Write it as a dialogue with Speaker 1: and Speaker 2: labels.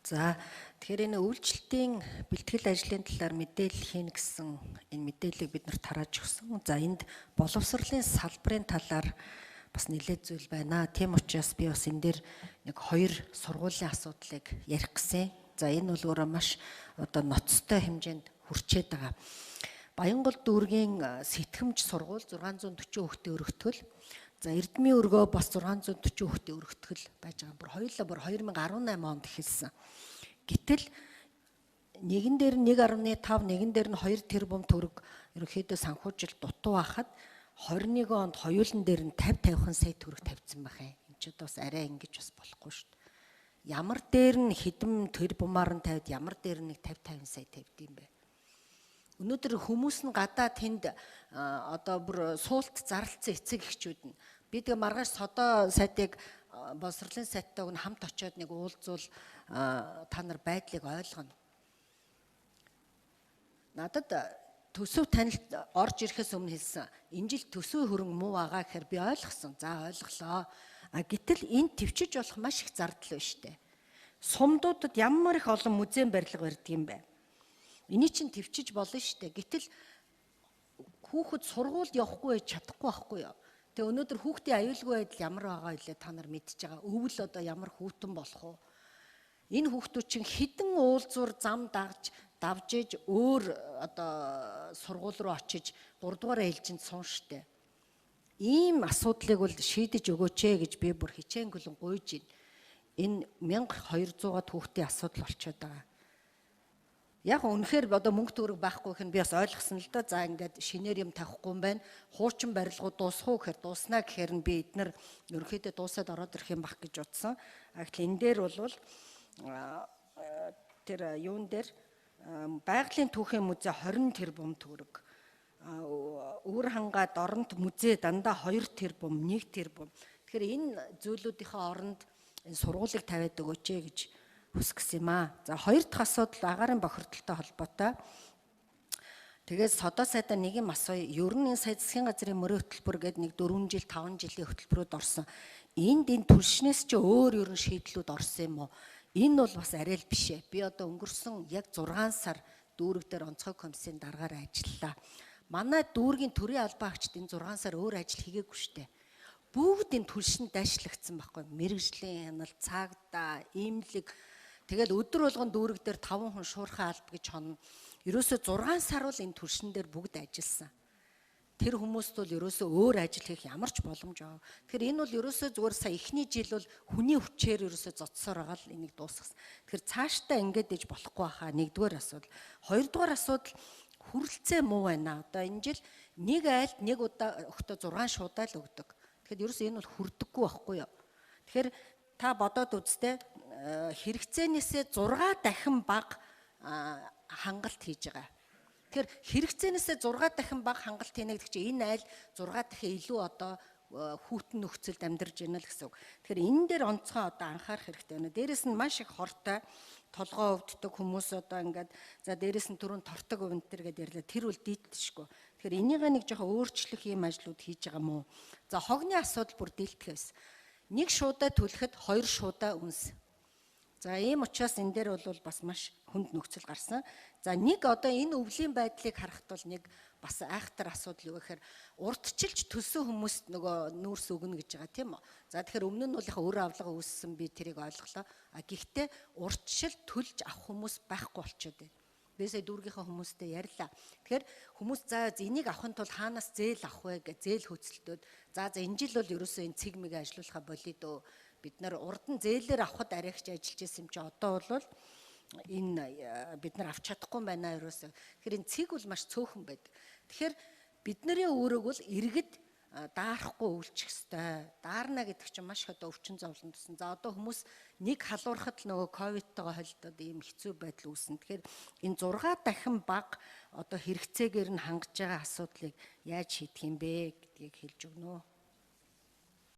Speaker 1: За тэгэхээр энэ үйлчлэлтийн бэлтгэл ажлын талаар мэдээлэл хийнэ гэсэн энэ мэдээллийг бид нарт тарааж өгсөн. За энд боловсролын салбарын талаар бас нэлээд зүйл байна. Тийм учраас би бас энэ дээр нэг 2 сургуулийн асуудлыг ярих гэсэн. За энэ бол өөрөө маш ноцтой хэмжээнд хүрчээд байгаа. Баянгол дүүргийн сэтгэмж сургууль 640 хүүхдээ өргөтгөл. За Эрдмийн өргөө бас 640 хүүхдээ өргөтгөл байж байгаа. Бүр хоёулаа 2018 онд эхэлсэн. Гэтэл нэгэн дээр 1.5, нэгэн дээр нь 2 тэрбум төгрөг ерөнхийдөө санхүүжилт дутуу байхад 21 онд хоёулын дээр нь 50-50 сая төгрөг тавьсан байх юм. Энд ч бас арай ингэж бас болохгүй шүү дээ. Ямар дээр нь хэдэн тэрбумаар нь тавьд, ямар дээр нь 50-50 сая тавьд юм бэ? Өнөөдөр хүмүүс нь гадаа тэнд бүр суулт зарлцсан эцэг эхчүүд нь бид маргааш содоо сайтыг боловсролын сайттайг нь хамт очиод нэг уулзвал та нар байдлыг ойлгоно. Надад төсөв танилт орж ирэхээс өмнө хэлсэн. Энэ жил төсвийн хөрөнгө муу байгаа гэхээр би ойлгосон. За ойлголоо. Гэтэл энэ төвчж болох маш их зардал байна шүү дээ. Сумдуудад ямар их олон музейн барилга барьдаг юм бэ? Эний чинь төвчж болно шүү дээ. Гэтэл хүүхэд сургуульд явахгүй чадахгүй байхгүй юу? Тэгээ өнөөдөр хүүхдийн аюулгүй байдал ямар байгаа вэ та нар мэдчихэж байгаа. Өвөл ямар хүүтэн болох вэ? Энэ хүүхдүүд чинь хідэн уулзвар зам давж иж өөр сургууль руу очиж 3 дугаар ээлжинд суун штэ. Ийм асуудлыг бол шийдэж өгөөч гэж би бүр хичээнгүлэн гуйж байна. Энэ 1200 хүүхдийн асуудал болчиход байгаа. Яг үнэхээр мөнгө төгрөг байхгүй гэхин би бас ойлгосон л да. За ингээд шинээр юм тавихгүй юм байна. Хуучин барилгууд дуусах уу гэхээр дууснаа гэхээр нь би эднэр ерөнхийдөө дуусаад ороод ирэх юм бах гэж утсан. Гэтэл энэ дээр бол тэр юун дээр байгалийн түүхийн музей 20 тэрбум төгрөг. Өвөр хангаа дорнот музей дандаа 2 тэрбум, 1 тэрбум. Тэгэхээр энэ зүйлүүдийнхээ оронд энэ сургуулийг тавиад өгөөч гэж хүсгэсэн юм аа. За 2 дахь асуудал агаарын бохирдолтой холбоотой. Тэгээд содоо сайдаа нэг юм асууя. Ер нь энэ сая засгийн газрын мөрийн хөтөлбөр гэдэг нэг 4 жил, 5 жилийн хөтөлбөрөд орсон. Энэ түлшнээс чи өөр ерөн шийдлүүд орсон юм уу? Энэ бол бас арай л биш ээ. Би өнгөрсөн яг 6 сар дүүрэг дээр онцгой комиссийн дараагаар ажиллалаа. Манай дүүргийн төрийн албан агчид энэ 6 сар өөр ажил хийгээгүй штэ. Бүгд энэ түлшинд дайшлагдсан байхгүй. Мэргэжлийн хяналт, цагдаа, имлэг. Тэгэл өдөр болгон дүүрэг дээр 5 хүн шуурхай алба гэж хонно. Ерөөсөө 6 сар бол энэ түлшин дээр бүгд ажилласан. Тэр хүмүүст бол ерөөсөө өөр ажил хийх ямар ч боломж байгаа. Тэгэхээр энэ бол ерөөсөө зүгээр сая эхний жил бол хүний хүчээр ерөөсөө зодсоор байгаа л энийг дуусгасан. Тэгэхээр цаашдаа ингэж ээж болохгүй хаа. Нэгдүгээр асуудал. Хоёрдугаар асуудал хүрэлцээ муу байна. Энэ жил нэг айлд нэг удаа өгтөө 6 шуудаа л өгдөг. Тэгэхээр ерөөсөө энэ бол хүрдэггүй байхгүй юу? Тэгэхээр та бодоод үзтээ хэрэгцээнээсээ 6 дахин бага хангалт хийж байгаа. Тэгэхээр хэрэгцээнээсээ 6 дахин бага хангалт хийнэ гэдэг чинь энэ айл 6 дахин илүү хүүтэн нөхцөлд амьдарч байна л гэсэн үг. Тэгэхээр энэ дээр онцгой анхаарах хэрэгтэй байна. Дээрээс нь маш их хортой толгоо өвддөг хүмүүс ингээд за дээрээс нь түрүүн тортог өвн төр гэдээ ярьлаа. Тэр үл дийлдэшгүй. Тэгэхээр энийг нэг жоохон өөрчлөх юм ажлууд хийж байгаа мó. За хогны асуудал бүр дийлдэхээс. Нэг шуудаа түлхэхэд 2 шуудаа үнс. За ийм учраас энэ дээр бол бас маш хүнд нөхцөл гарсан. За нэг энэ өвлийн байдлыг харахад бол нэг бас айхтар асуудал юу гэхээр урдчилж төлсөн хүмүүст нөгөө нүүрс өгнө гэж байгаа тийм үү. За тэгэхээр өмнө нь бол яг өөр авлага үүссэн би тэрийг ойлголоо. Гэхдээ урдчил төлж авах хүмүүс байхгүй болчиход байна. Би сая дүүргийнхаа хүмүүстэй ярьлаа. Тэгэхээр хүмүүс за энийг авахын тулд хаанаас зээл авах вэ гэж зээл хөцөлтөөд за энэ жил бол ерөөсөө энэ цэг мэгэ ажиллуулахаа болидөө бид нар урд нь зээлээр авахд арайгч ажиллаж байсан юм чи одоо бол энэ бид нар авч чадахгүй байна ерөөсөө. Тэгэхээр энэ цэг бол маш цөөхөн байдаг. Тэгэхээр бидний өөрөг бол иргэд даарахгүй үйлчих ёстой. Даарна гэдэг чинь маш их өвчин зовлон тусан. За хүмүүс нэг халуурахад л нөгөө ковидтойгоо холдоод ийм хэцүү байдал үүснэ. Тэгэхээр энэ 6 дахин бага хэрэгцээгээр нь хангаж байгаа асуудлыг яаж шийдэх юм бэ гэдгийг хэлж өгнө.